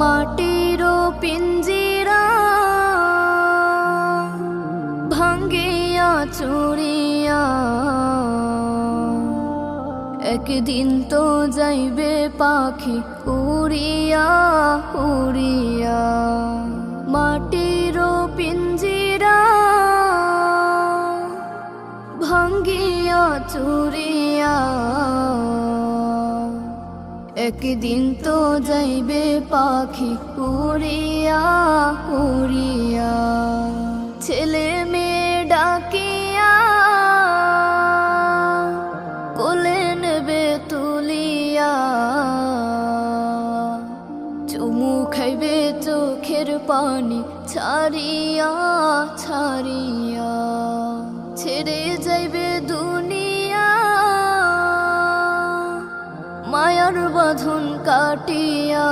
মাটির পিঞ্জিরা ভাঙ্গিয়া চুরিয়া একদিন তো যাইবে পাখি উড়িয়া উড়িয়া। মাটির পিঞ্জিরা ভাঙ্গিয়া চুরিয়া একদিন তো যাইবে পাখি উড়িয়া উড়িয়া। ছেলে মেয়ে ডাকিয়া কোলে নেবে তুলিয়া চুমু খাইবে চোখের পানি ছাড়িয়া ছাড়িয়া। ছেড়ে যাইবে দুনিয়া মায়ার বাঁধন কাটিয়া।